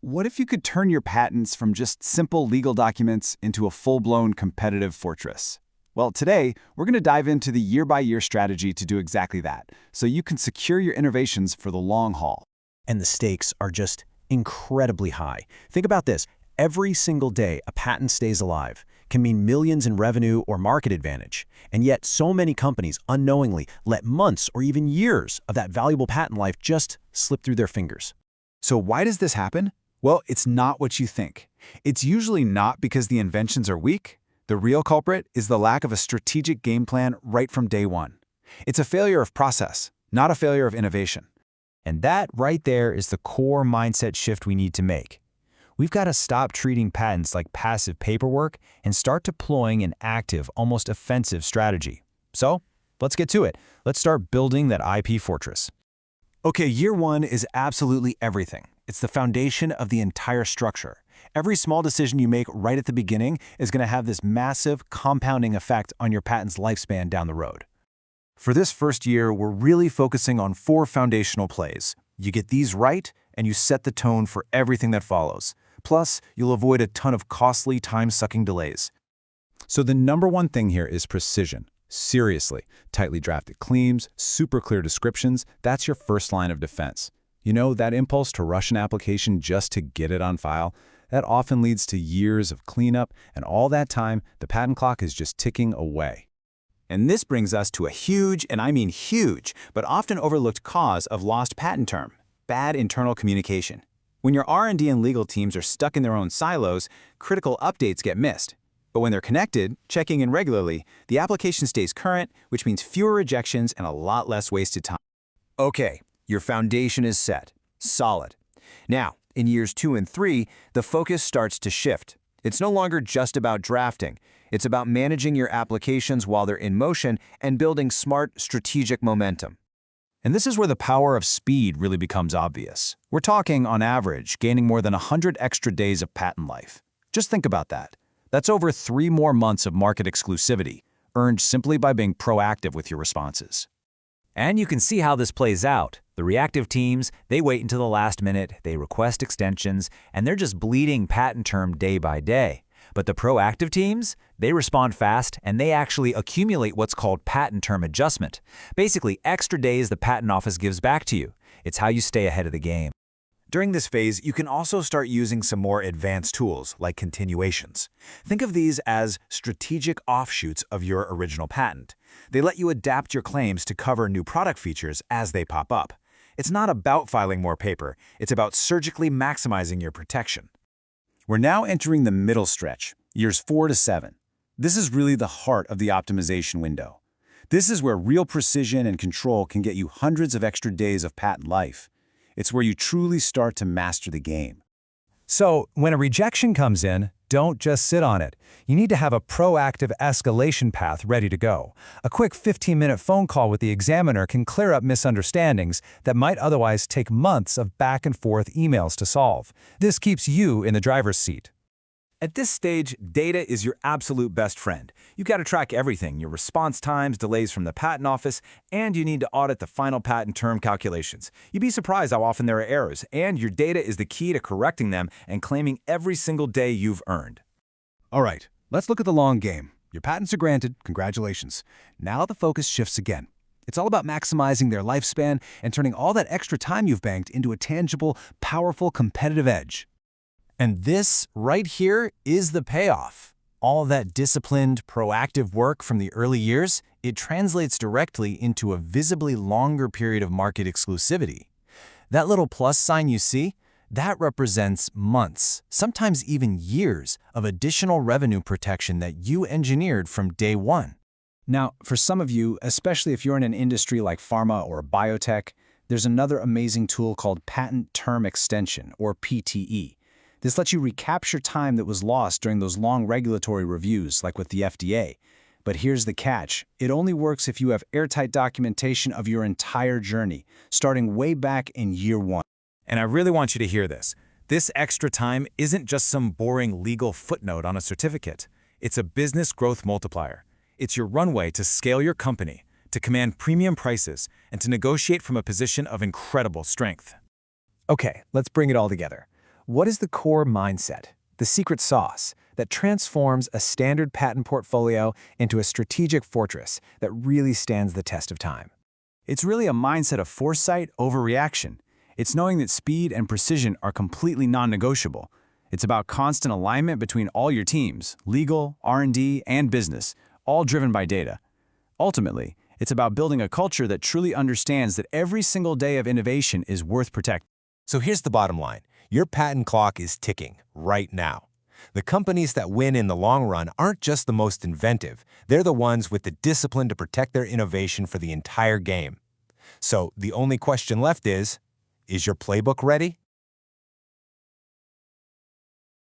what if you could turn your patents from just simple legal documents into a full-blown competitive fortress? Well, today, we're going to dive into the year-by-year strategy to do exactly that, so you can secure your innovations for the long haul. And the stakes are just incredibly high. Think about this. Every single day a patent stays alive can mean millions in revenue or market advantage. And yet so many companies unknowingly let months or even years of that valuable patent life just slip through their fingers. So why does this happen? Well, it's not what you think. It's usually not because the inventions are weak. The real culprit is the lack of a strategic game plan right from day one. It's a failure of process, not a failure of innovation. And that right there is the core mindset shift we need to make. We've got to stop treating patents like passive paperwork and start deploying an active, almost offensive strategy. So, let's get to it. Let's start building that IP fortress. Okay, year one is absolutely everything. It's the foundation of the entire structure. Every small decision you make right at the beginning is going to have this massive compounding effect on your patent's lifespan down the road. For this first year, we're really focusing on 4 foundational plays. You get these right, and you set the tone for everything that follows. Plus, you'll avoid a ton of costly, time-sucking delays. So the number one thing here is precision. Seriously, tightly drafted claims, super clear descriptions, that's your first line of defense. You know, that impulse to rush an application just to get it on file, that often leads to years of cleanup, and all that time, the patent clock is just ticking away. And this brings us to a huge, and I mean huge, but often overlooked cause of lost patent term: bad internal communication. When your R&D and legal teams are stuck in their own silos, critical updates get missed. But when they're connected, checking in regularly, the application stays current, which means fewer rejections and a lot less wasted time. Okay, your foundation is set. Solid. Now, in years 2 and 3, the focus starts to shift. It's no longer just about drafting. It's about managing your applications while they're in motion and building smart, strategic momentum. And this is where the power of speed really becomes obvious. We're talking, on average, gaining more than 100 extra days of patent life. Just think about that. That's over 3 more months of market exclusivity, earned simply by being proactive with your responses. And you can see how this plays out. The reactive teams, they wait until the last minute, they request extensions, and they're just bleeding patent term day by day. But the proactive teams, they respond fast and they actually accumulate what's called patent term adjustment. Basically, extra days the patent office gives back to you. It's how you stay ahead of the game. During this phase, you can also start using some more advanced tools like continuations. Think of these as strategic offshoots of your original patent. They let you adapt your claims to cover new product features as they pop up. It's not about filing more paper, it's about surgically maximizing your protection. We're now entering the middle stretch, years 4 to 7. This is really the heart of the optimization window. This is where real precision and control can get you hundreds of extra days of patent life. It's where you truly start to master the game. So, when a rejection comes in, don't just sit on it. You need to have a proactive escalation path ready to go. A quick 15-minute phone call with the examiner can clear up misunderstandings that might otherwise take months of back-and-forth emails to solve. This keeps you in the driver's seat. At this stage, data is your absolute best friend. You've got to track everything: your response times, delays from the patent office, and you need to audit the final patent term calculations. You'd be surprised how often there are errors, and your data is the key to correcting them and claiming every single day you've earned. All right, let's look at the long game. Your patents are granted, congratulations. Now the focus shifts again. It's all about maximizing their lifespan and turning all that extra time you've banked into a tangible, powerful competitive edge. And this right here is the payoff. All that disciplined, proactive work from the early years, it translates directly into a visibly longer period of market exclusivity. That little plus sign you see, that represents months, sometimes even years, of additional revenue protection that you engineered from day one. Now, for some of you, especially if you're in an industry like pharma or biotech, there's another amazing tool called Patent Term Extension, or PTE. This lets you recapture time that was lost during those long regulatory reviews, like with the FDA. But here's the catch. It only works if you have airtight documentation of your entire journey, starting way back in year 1. And I really want you to hear this. This extra time isn't just some boring legal footnote on a certificate. It's a business growth multiplier. It's your runway to scale your company, to command premium prices, and to negotiate from a position of incredible strength. Okay, let's bring it all together. What is the core mindset, the secret sauce, that transforms a standard patent portfolio into a strategic fortress that really stands the test of time? It's really a mindset of foresight over reaction. It's knowing that speed and precision are completely non-negotiable. It's about constant alignment between all your teams, legal, R&D, and business, all driven by data. Ultimately, it's about building a culture that truly understands that every single day of innovation is worth protecting. So here's the bottom line. Your patent clock is ticking right now. The companies that win in the long run aren't just the most inventive. They're the ones with the discipline to protect their innovation for the entire game. So the only question left is your playbook ready?